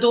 2